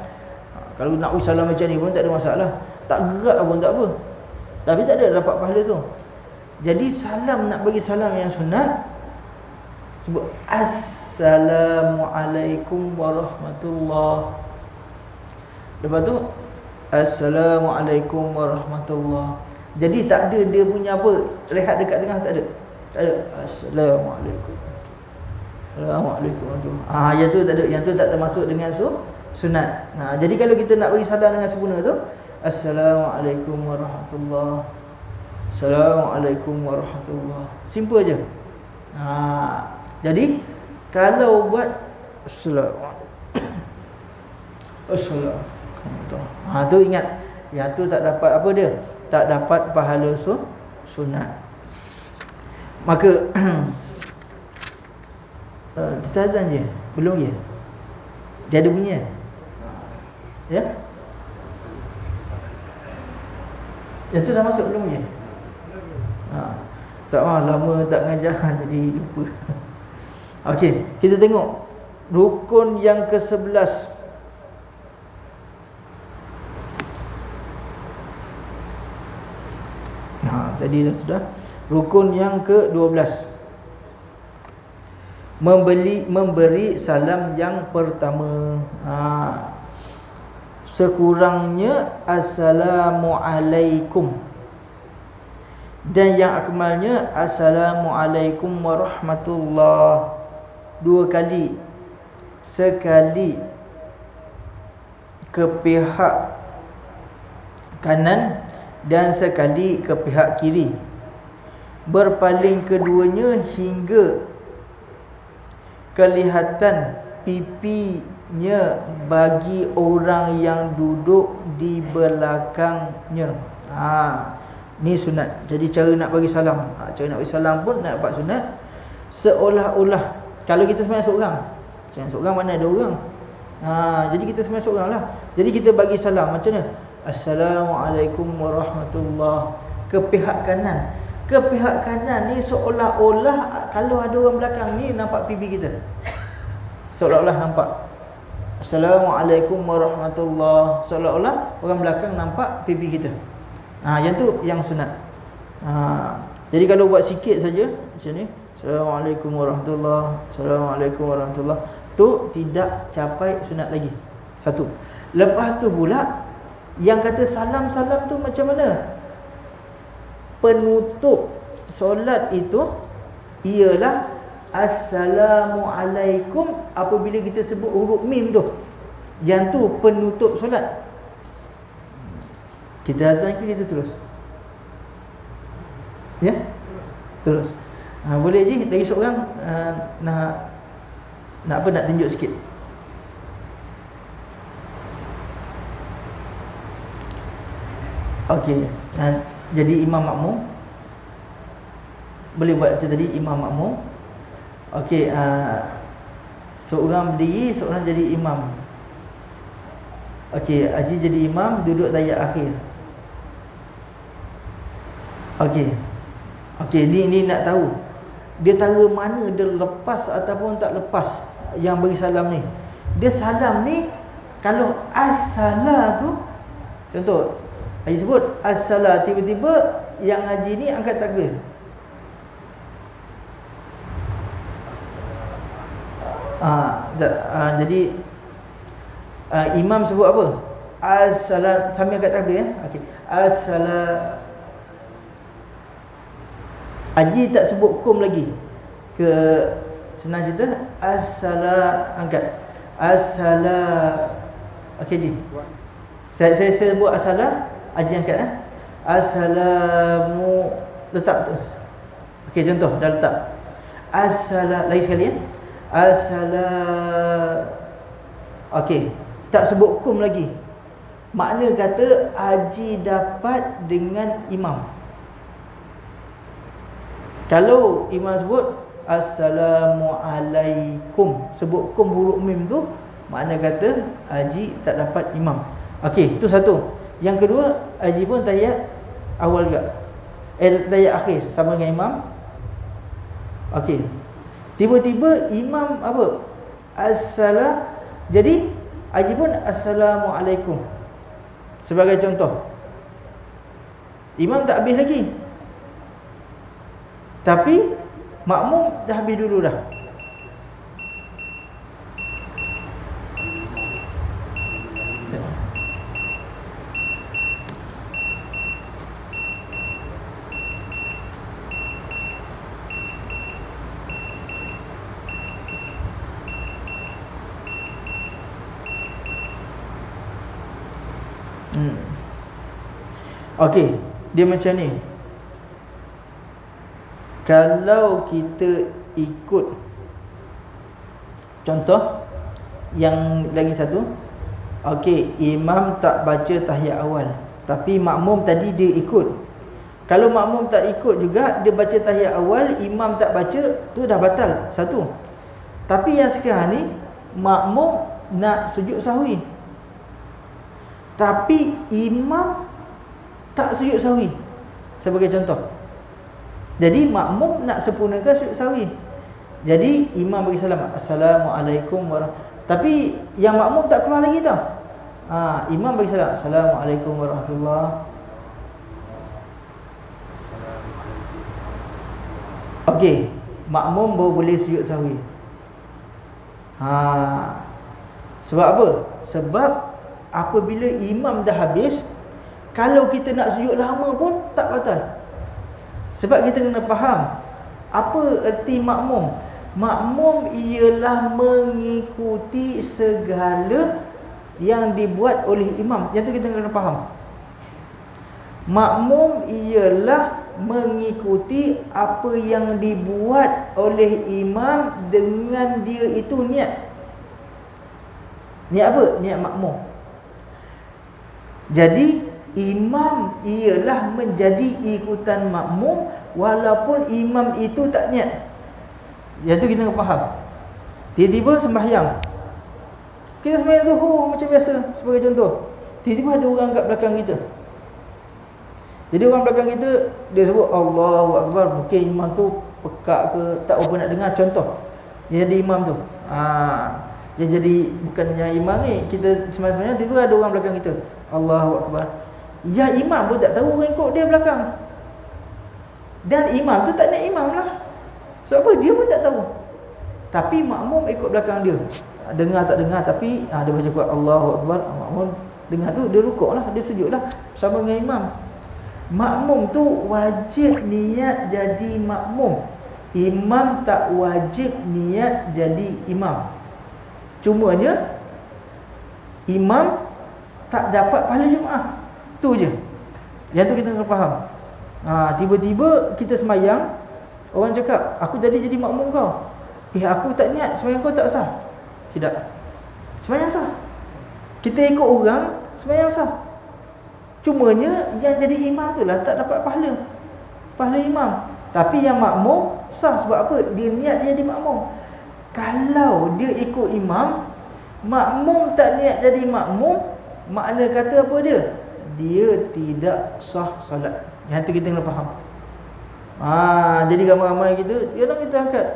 Kalau nak ucap salam macam ni pun tak ada masalah. Tak gerak pun tak apa. Tapi tak ada dapat pahala tu. Jadi salam, nak bagi salam yang sunat, sebut assalamualaikum warahmatullahi. Lepas tu assalamualaikum warahmatullahi. Jadi tak ada dia punya apa, rehat dekat tengah, tak ada. Tak ada. Assalamualaikum. Assalamualaikum warahmatullahi. Yang tu tak ada, yang tu tak termasuk dengan sunat. Jadi kalau kita nak bagi salam dengan sempurna tu, assalamualaikum warahmatullahi. Assalamualaikum warahmatullahi. Simple aja. Jadi kalau buat Assalamualaikum. Tu ingat, yang tu tak dapat apa dia? Tak dapat pahala sunat. Maka kita azan je. Belum je. Dia ada bunyi kan? Ya? Yang tu dah masuk belum je? Tak lama tak ngajar jadi lupa. Okey, kita tengok rukun yang ke-11. Tadi dah sudah. Rukun yang ke-12. Memberi salam yang pertama. Sekurangnya Assalamualaikum. Dan yang akmalnya Assalamualaikum warahmatullahi. 2 kali. Sekali ke pihak kanan dan sekali ke pihak kiri. Berpaling keduanya hingga kelihatan pipinya bagi orang yang duduk di belakangnya. Ni sunat. Jadi cara nak bagi salam, cara nak bagi salam pun nak dapat sunat. Seolah-olah kalau kita sembahyang seorang, sembahyang seorang mana ada orang. Jadi kita sembahyang seorang lah. Jadi kita bagi salam macam mana? Assalamualaikum warahmatullahi. Ke pihak kanan. Ke pihak kanan ni seolah-olah kalau ada orang belakang ni nampak pipi kita. Seolah-olah nampak. Assalamualaikum warahmatullahi. Seolah-olah orang belakang nampak pipi kita. Yang tu yang sunat. Jadi kalau buat sikit saja macam ni, Assalamualaikum warahmatullahi, Assalamualaikum warahmatullahi, tu tidak capai sunat lagi. Satu. Lepas tu pula yang kata salam-salam tu macam mana? Penutup solat itu ialah Assalamualaikum apabila kita sebut huruf mim tu. Yang tu penutup solat. Kita azan ke kita terus? Ya? Terus. Boleh je lagi seorang nak apa, nak tunjuk sikit. Okey. Jadi imam makmum. Boleh buat macam tadi, imam makmum. Okey, seorang berdiri, seorang jadi imam. Okey, Haji jadi imam, duduk tahiyat akhir. Okey, ni nak tahu dia tara mana dia lepas ataupun tak lepas yang bagi salam ni. Dia salam ni kalau as-salah tu, contoh Haji sebut as-salah, tiba-tiba yang Haji ni angkat takbir. Jadi imam sebut apa? As-salat sambil angkat takbir ya. Okey. As-salat. Haji tak sebut kum lagi. Ke senang cerita as-salat angkat. As-salat. Okey Haji. Saya sebut as-salat, Haji angkat ya. Assalamu, letak tu. Okey, contoh dah letak. As-salat, lagi sekali ya. As-salat. Okey, tak sebut kum lagi. Makna kata Haji dapat dengan imam. Kalau imam sebut Assalamualaikum, sebut kum huruf mim tu, makna kata Haji tak dapat imam. Okey, itu satu. Yang kedua, Haji pun tahiyat awal juga. Tahiyat akhir sama dengan imam. Okey. Tiba-tiba imam apa? As-salam. Jadi Haji pun Assalamualaikum. Sebagai contoh. Imam tak habis lagi. Tapi makmum dah habis dulu dah. Okey, dia macam ni. Kalau kita ikut, contoh yang lagi satu, okey, imam tak baca tahiyat awal, tapi makmum tadi dia ikut. Kalau makmum tak ikut juga, dia baca tahiyat awal, imam tak baca, tu dah batal satu. Tapi yang sekarang ni makmum nak sujud sahwi, tapi imam tak sujud sahwi, sebagai contoh. Jadi makmum nak sempurnakan sujud sahwi. Jadi imam bagi salam, Assalamualaikum warahmatullahi, tapi yang makmum tak keluar lagi tau. Imam bagi salam, Assalamualaikum warahmatullahi. Okey, makmum baru boleh sujud sahwi. Sebab apa? Sebab apabila imam dah habis, kalau kita nak sujud lama pun tak batal. Sebab kita kena faham apa erti makmum. Makmum ialah mengikuti segala yang dibuat oleh imam. Yang tu kita kena faham. Makmum ialah mengikuti apa yang dibuat oleh imam dengan dia itu niat. Niat apa? Niat makmum. Jadi imam ialah menjadi ikutan makmum walaupun imam itu tak niat. Yang tu kita kena faham. Tiba-tiba sembahyang, kita sembahyang zuhur macam biasa sebagai contoh, tiba-tiba ada orang kat belakang kita. Jadi orang belakang kita, dia sebut Allahu Akbar, mungkin imam tu pekak ke tak apa nak dengar, contoh dia jadi imam tu. Dia jadi bukannya imam ni, kita sembahyang, tiba-tiba ada orang belakang kita Allahu Akbar. Ya, imam pun tak tahu orang ikut dia belakang. Dan imam tu tak niat imam lah. Sebab apa? Dia pun tak tahu. Tapi makmum ikut belakang dia. Dengar tak dengar, tapi dia baca kuat Allahu Akbar. Makmum dengar tu, dia rukuk lah, dia sujud lah bersama dengan imam. Makmum tu wajib niat jadi makmum. Imam tak wajib niat jadi imam. Cumanya imam tak dapat pahala Jumaat. Tu je. Yang tu kita kena faham. Tiba-tiba kita sembahyang, orang cakap, aku tadi jadi makmum kau. Aku tak niat, sembahyang kau tak sah. Tidak. Sembahyang sah. Kita ikut orang, sembahyang sah. Cumanya yang jadi imam tu lah tak dapat pahala imam. Tapi yang makmum sah. Sebab apa? Dia niat dia jadi makmum. Kalau dia ikut imam, makmum tak niat jadi makmum, makna kata apa dia? Dia tidak sah salat. Yang tu kita kena faham. Jadi ramai-ramai kita, kadang kita angkat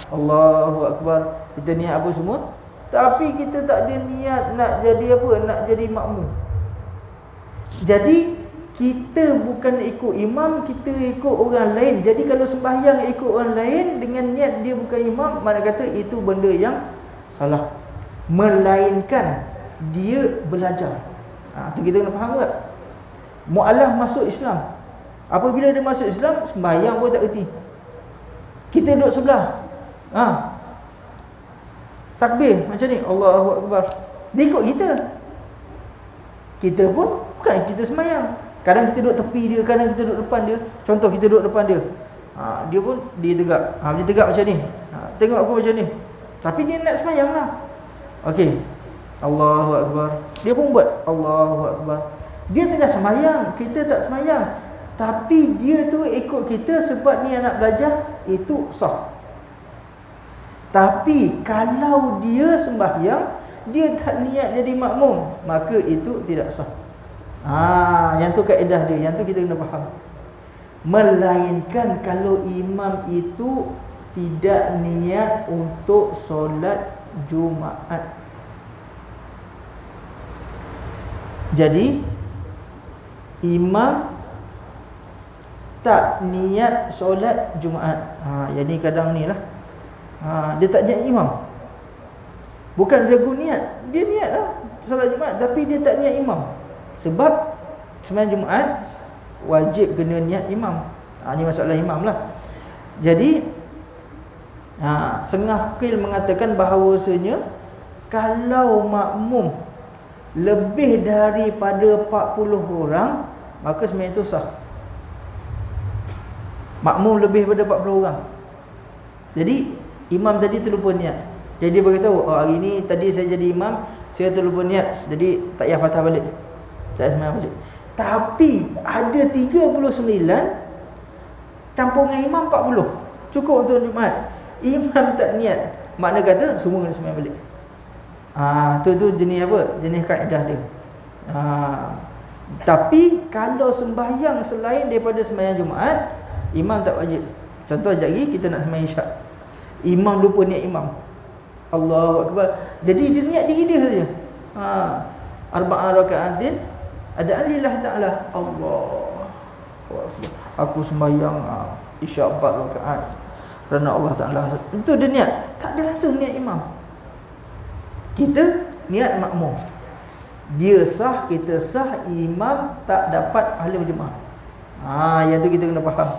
Allahu Akbar, kita niat apa semua, tapi kita tak ada niat nak jadi apa? Nak jadi makmum. Jadi kita bukan ikut imam, kita ikut orang lain. Jadi kalau sembahyang ikut orang lain dengan niat dia bukan imam, mana kata itu benda yang salah. Melainkan dia belajar. Tu kita kena faham tak? Mu'alaf masuk Islam. Apabila dia masuk Islam, sembahyang pun tak erti. Kita duduk sebelah, takbir macam ni, Allahu Akbar, dia ikut kita. Kita pun bukan kita sembahyang. Kadang kita duduk tepi dia, kadang kita duduk depan dia. Contoh kita duduk depan dia, dia pun dia tegak, dia tegak macam ni, tengok aku macam ni, tapi dia nak sembahyang lah. Okey, Allahu Akbar, dia pun buat Allahu Akbar. Dia tengah sembahyang, kita tak sembahyang, tapi dia tu ikut kita sebab ni anak belajar, itu sah. Tapi kalau dia sembahyang, dia tak niat jadi makmum, maka itu tidak sah. Yang tu kaedah dia, yang tu kita kena faham. Melainkan kalau imam itu tidak niat untuk solat Jumaat. Jadi imam tak niat solat Jumaat. Yang ni kadang ni lah, dia tak niat imam. Bukan ragu niat, dia niat lah solat Jumaat, tapi dia tak niat imam. Sebab sembahyang Jumaat wajib kena niat imam. Ni masalah imam lah. Jadi Sengah Qil mengatakan bahawasanya kalau makmum lebih daripada 40 orang, maka sembahyang itu sah. makmum lebih daripada 40 orang. Jadi imam tadi terlupa niat. Jadi dia beritahu, oh hari ni tadi saya jadi imam, saya terlupa niat, jadi tak payah patah balik, tak payah sembahyang balik. Tapi ada 39 campur dengan imam 40, cukup untuk Jumaat. Imam tak niat, makna kata semua kena sembahyang balik. Tu jenis apa? Jenis kaedah dia. Tapi kalau sembahyang selain daripada sembahyang Jumaat, imam tak wajib. Contoh sekejap lagi kita nak sembahyang Isyak, imam lupa niat imam, Allahu Akbar, jadi dia niat diri dia saja. Arba'ah raka'atin adaan lillah ta'ala, Allah aku sembahyang Isyak 4 rakaat kerana Allah Ta'ala. Itu dia niat, tak ada langsung niat imam. Kita niat makmum, dia sah, kita sah, imam tak dapat pahala berjemaah. Yang tu kita kena faham.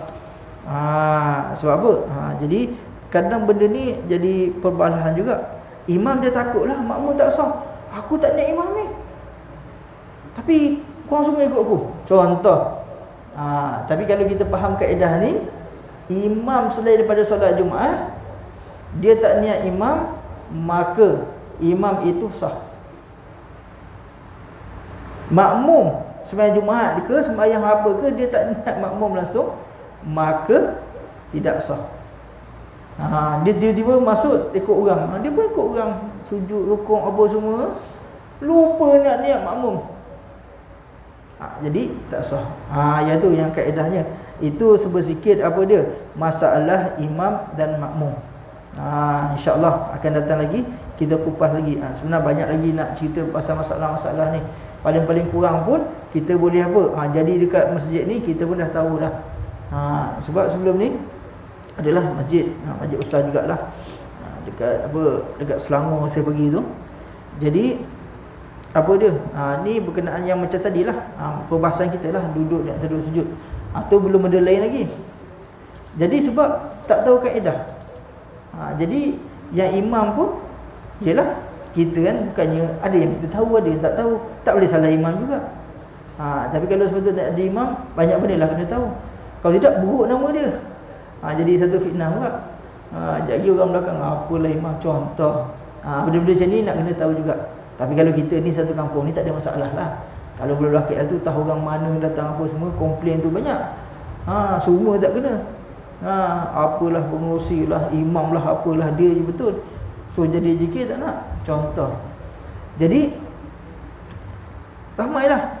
Sebab apa? Jadi kadang benda ni jadi perbalahan juga. Imam dia takutlah makmum tak sah, aku tak niat imam ni, tapi korang semua ikut aku, contoh. Tapi kalau kita faham kaedah ni, imam selain daripada solat Jumaat dia tak niat imam, maka imam itu sah. Makmum sembahyang Jumaat ke sembahyang apa ke, dia tak niat makmum langsung, maka tidak sah. Dia tiba-tiba masuk ikut orang, dia pun ikut orang sujud, rukuk apa semua, lupa nak niat makmum. Jadi tak sah. Yang tu yang kaedahnya. Itu sebersikit apa dia, masalah imam dan makmum. InsyaAllah akan datang lagi, kita kupas lagi. Sebenarnya banyak lagi nak cerita pasal masalah-masalah ni. Paling-paling kurang pun kita boleh apa, jadi dekat masjid ni kita pun dah tahu dah. Sebab sebelum ni adalah masjid Ustaz jugalah, dekat dekat Selangor saya pergi tu. Jadi apa dia, ni berkenaan yang macam tadilah, perbahasan kita lah, duduk dan duduk sujud. Tu belum ada lain lagi. Jadi sebab tak tahu kaedah, jadi yang imam pun yalah, kita kan bukannya, ada yang kita tahu, ada yang tak tahu, tak boleh salah imam juga. Tapi kalau sepatutnya ada imam, banyak benda lah kena tahu. Kalau tidak, buruk nama dia. Jadi satu fitnah pula. Jadi orang belakang, apalah imam, contoh. Benda-benda macam ni nak kena tahu juga. Tapi kalau kita ni satu kampung ni tak ada masalah lah. Kalau bulan KL tu tahu orang mana datang apa semua, komplain tu banyak. Semua tak kena. Apalah pengurusi lah, imam lah, apalah, dia je betul. So jadi zikir tak nak. Contoh. Jadi ramailah.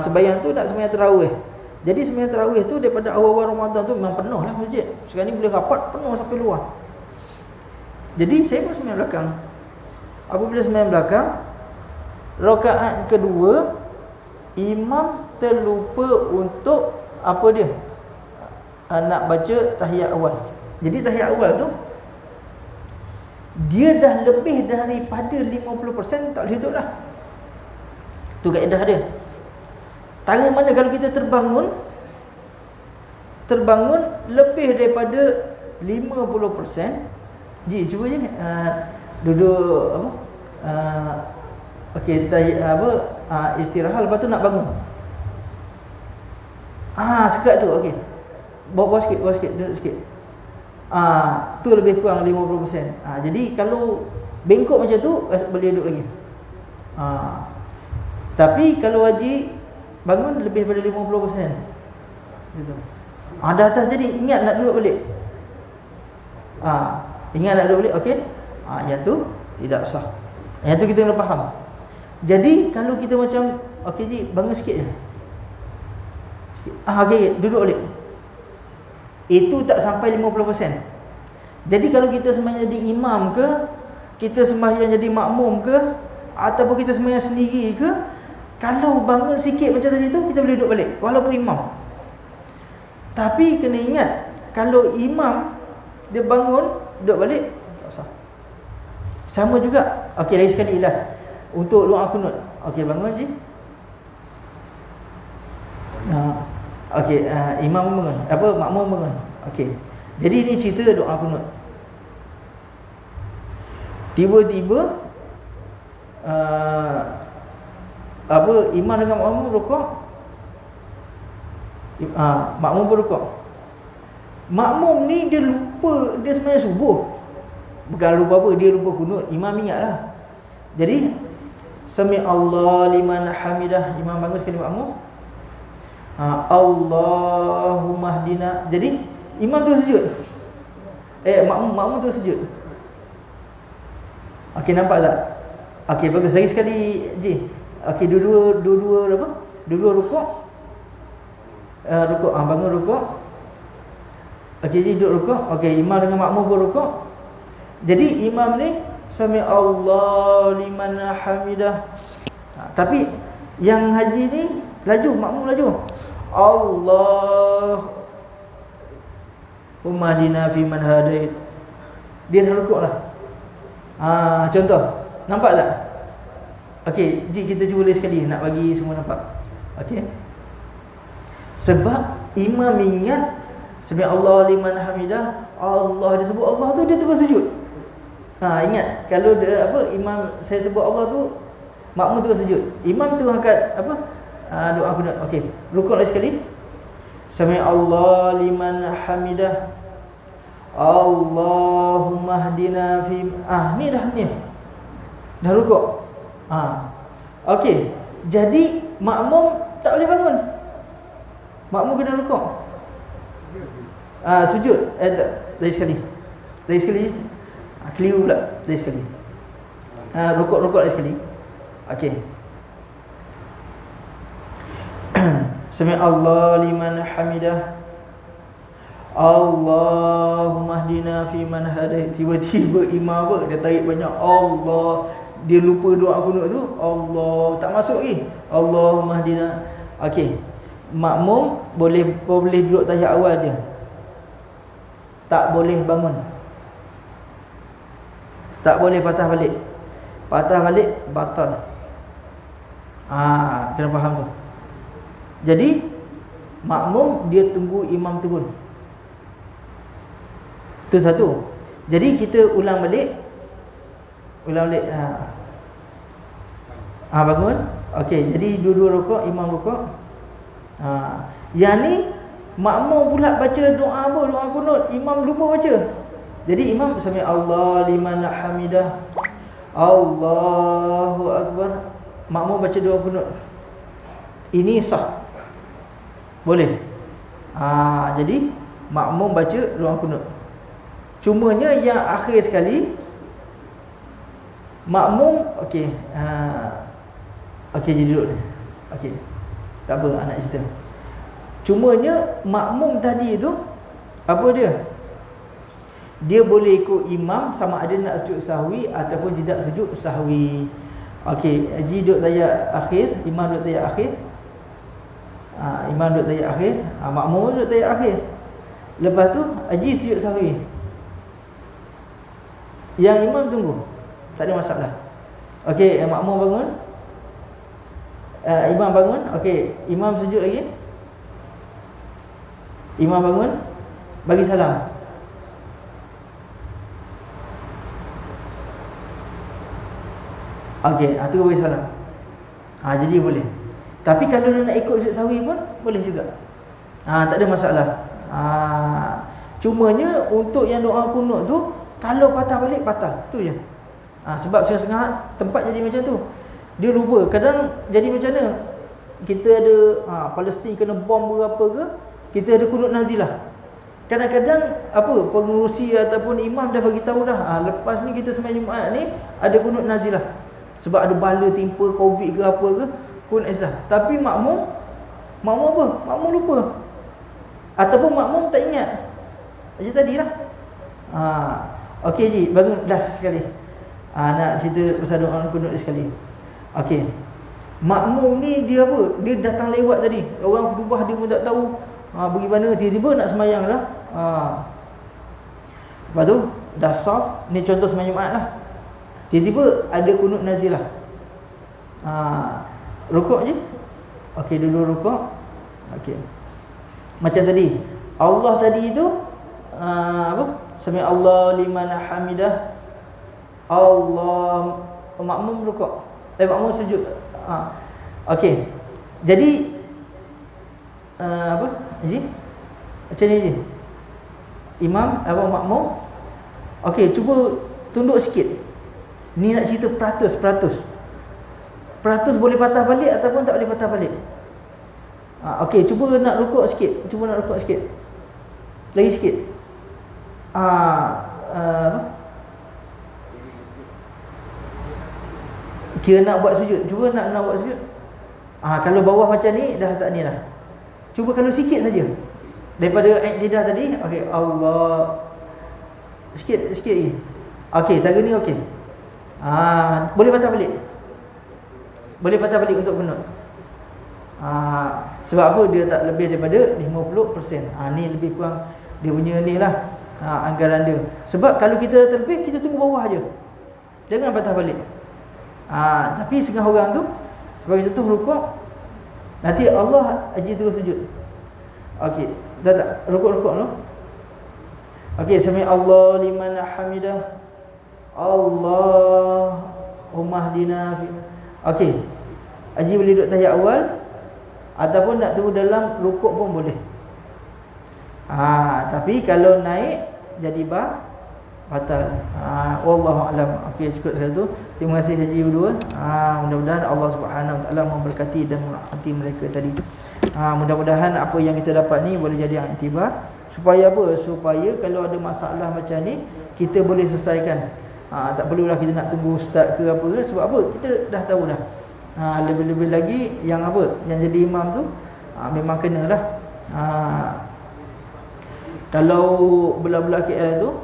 Sembahyang tu nak sembahyang tarawih. Jadi sembahyang tarawih tu daripada awal-awal Ramadan tu memang penuh lah masjid. Sekarang ni boleh rapat penuh sampai luar. Jadi saya pun sembahyang belakang. Apabila sembahyang belakang, rakaat kedua, imam terlupa untuk apa dia, nak baca tahiyat awal. Jadi tahiyat awal tu dia dah lebih daripada 50%, tak boleh duduk dah. Tu kaedah dia. Tara mana kalau kita terbangun lebih daripada 50%, cuba je duduk apa, okey, istirahat, lepas tu nak bangun. Sekat tu, okey, bawa sikit, duduk sikit. Tu lebih kurang 50%. Jadi kalau bengkok macam tu, boleh duduk lagi. Tapi kalau haji bangun lebih daripada 50%, gitu. Dah atas jadi ingat nak duduk balik. Ingat nak duduk balik, okey. Yang tu tidak sah. Yang tu kita kena faham. Jadi kalau kita macam, okey ji, bangun sikit je. Sikit. Okey, duduk balik. Itu tak sampai 50%. Jadi kalau kita sembahyang jadi imam ke, kita sembahyang jadi makmum ke, ataupun kita sembahyang sendiri ke, kalau bangun sikit macam tadi tu, kita boleh duduk balik walaupun imam. Tapi kena ingat, kalau imam dia bangun duduk balik, tak sah. Sama juga. Okey, lagi sekali ilas untuk doa kunut. Okey, bangun je. Okey, imam bangun, makmum bangun. Okey. Jadi ini cerita doa kunut. Tiba-tiba imam dengan makmum rukuk. Makmum pun rukuk. Makmum ni dia lupa dia sebenarnya subuh. Bukan lupa apa, dia lupa kunut. Imam ingatlah. Jadi Sami Allah liman hamidah, imam bangun sekali makmum. Allahumma hdina. Jadi imam tu sujud. Makmum tu sujud. Okey, nampak tak? Okey, bagus. Lagi sekali Ji. Okey, dua-dua apa? Dua-dua rukuk. Rukuk, bangun rukuk. Okey, Ji duduk rukuk. Okey, imam dengan makmum pun rukuk. Jadi imam ni Sami Allah liman hamidah. Tapi yang haji ni laju, makmum laju. Allahumma hdina fi man hadait. Dia dah rukuk lah. Contoh. Nampak tak? Okey, Ji kita cuba lagi sekali nak bagi semua nampak. Okey. Sebab imam ingat Sami Allah liman hamidah, Allah disebut Allah tu dia terus sujud. Ingat kalau dia, imam saya sebut Allah tu, makmum terus sujud. Imam tu angkat doa kunut. Okey, rukuk lagi sekali. Sami Allah liman hamidah, Allahumma hdina fi ni dah rukuk. Okey, jadi makmum tak boleh bangun. Makmum kena rukuk. Sujud. Lagi sekali. Keliru pula. Lagi sekali. Rukuk lagi sekali. Okey. Sami Allah liman hamidah, Allahumma hdina fi man hadait. Tiba-tiba imam dia tarik banyak Allah. Dia lupa doa kunut tu. Allah tak masuk lagi. Allahumma hdina. Okey. Makmum boleh duduk tahiyat awal je. Tak boleh bangun. Tak boleh patah balik. Patah balik batal. Kena faham tu. Jadi makmum dia tunggu imam turun. Itu satu. Jadi kita ulang balik. Bangun. Okey, jadi dua-dua rukuk, imam rukuk. Yang ni makmum pula baca doa doa kunut, imam lupa baca. Jadi imam Sami Allah liman hamidah, Allahu akbar. Makmum baca doa kunut. Ini sah. Boleh. Jadi makmum baca doa kunut. Cumanya yang akhir sekali makmum okey. Okey, jadi duduk ni. Okey. Tak apa nak cerita. Cumanya makmum tadi tu apa dia? Dia boleh ikut imam sama ada nak sujud sahwi ataupun tidak sujud sahwi. Okey, Haji duduk tahiyat akhir, imam duduk tahiyat akhir. Imam duduk tahiyat akhir, makmum duduk tahiyat akhir. Lepas tu Haji sujud sahwi. Yang imam tunggu. Tak ada masalah. Okey, makmum bangun. Imam bangun. Okey, imam sujud lagi. Imam bangun, bagi salam. Okey, tu bagi salam. Jadi boleh. Tapi kalau dia nak ikut sujud sahwi pun boleh juga. Tak ada masalah. Cumanya untuk yang doa kunut tu kalau patah balik batal. Tu je. Sebab setengah-setengah tempat jadi macam tu. Dia lupa. Kadang jadi macam mana? Kita ada Palestin kena bom berapa ke, kita ada kunut nazilah. Kadang-kadang pengurusi ataupun imam dah bagi tahu dah, lepas ni kita sembahyang Jumaat ni ada kunut nazilah. Sebab ada bala timpa Covid ke apa ke, kunut nazilah. Tapi makmum apa? Makmum lupa. Ataupun makmum tak ingat. Macam tadilah. Okey Ji, bangun last sekali. Nak cerita pasal doa kunut sekali. Okey. Makmum ni dia apa? Dia datang lewat tadi. Orang khutbah dia pun tak tahu bagaimana, tiba-tiba nak sembahyang dah. Lepas tu dah soft. Ni contoh sembahyang Jumaat lah. Tiba-tiba ada kunut nazilah. Rukuk je. Okey, dulu rukuk. Okey. Macam tadi. Allah tadi tu Sami Allah liman hamidah, Allah. Makmum rukuk. Makmum sujud. Okey. Jadi Haji? Macam ni je. Imam apa makmum. Okey, cuba tunduk sikit. Ni nak cerita peratus. Peratus boleh patah balik ataupun tak boleh patah balik. Okey, cuba nak rukuk sikit. Lagi sikit. Kira nak buat sujud. Cuba nak buat sujud. Kalau bawah macam ni dah tak ni lah. Cuba kalau sikit saja. Daripada i'tidah tadi, okey, Allah. Sikit lagi. Okey, tangga ni okey. Boleh patah balik. Boleh patah balik untuk kunut. Sebab apa? Dia tak lebih daripada 50%. Ni lebih kurang dia punya ni lah, anggaran dia. Sebab kalau kita terlebih, kita tunggu bawah je. Jangan patah balik. Tapi setengah orang tu sebagai contoh rukuk, nanti Allah aji terus sujud. Okey, tak rukuk dulu. Okey, sami Allah liman hamidah. Allahumma hdina fi. Okey. Aji boleh duduk tahiyat awal ataupun nak tunggu dalam rukuk pun boleh. Tapi kalau naik jadi batal. Wallahu alam. Okey, cukup satu. Terima kasih Haji berdua. Mudah-mudahan Allah Subhanahu Wa Taala memberkati dan merahmati mereka tadi. Mudah-mudahan apa yang kita dapat ni boleh jadi iktibar supaya apa? Supaya kalau ada masalah macam ni kita boleh selesaikan. Tak perlulah kita nak tunggu ustaz ke apa ke, sebab apa? Kita dah tahu dah. Lebih-lebih lagi yang apa? Yang jadi imam tu memang kenalah. Kalau belah-belah KL tu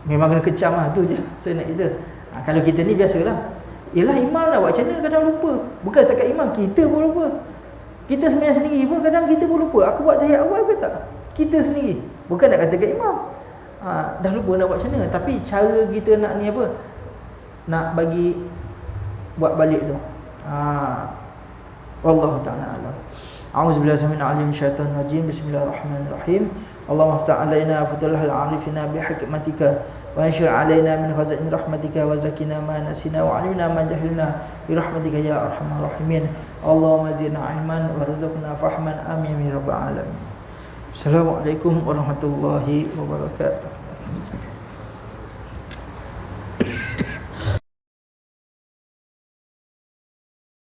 memang kena kecam lah, tu je saya nak cerita. Kalau kita ni biasalah. Yalah, imam nak buat macam mana kadang lupa. Bukan setakat imam, kita pun lupa. Kita sebenarnya sendiri pun kadang kita pun lupa. Aku buat tahiyat awal ke tak? Kita sendiri. Bukan nak kata kat imam. Dah lupa nak buat macam mana. Tapi cara kita nak ni apa? Nak bagi buat balik tu. Wallahu ta'ala alam. A'udzubillahi minasyaitonir rajim. Syaitanir rajim. Bismillahirrahmanirrahim. Allahumma aftah alaina fatulahal arifina bihikmatika wa anshur alaina min khazain rahmatika wa zakina ma nasina wa alimna ma jahilna bi rahmatika ya arhamar rahimin. Allahumma zidna ilman warzuqna fahman. Amin ya rabbal alamin. Assalamualaikum warahmatullahi wabarakatuh.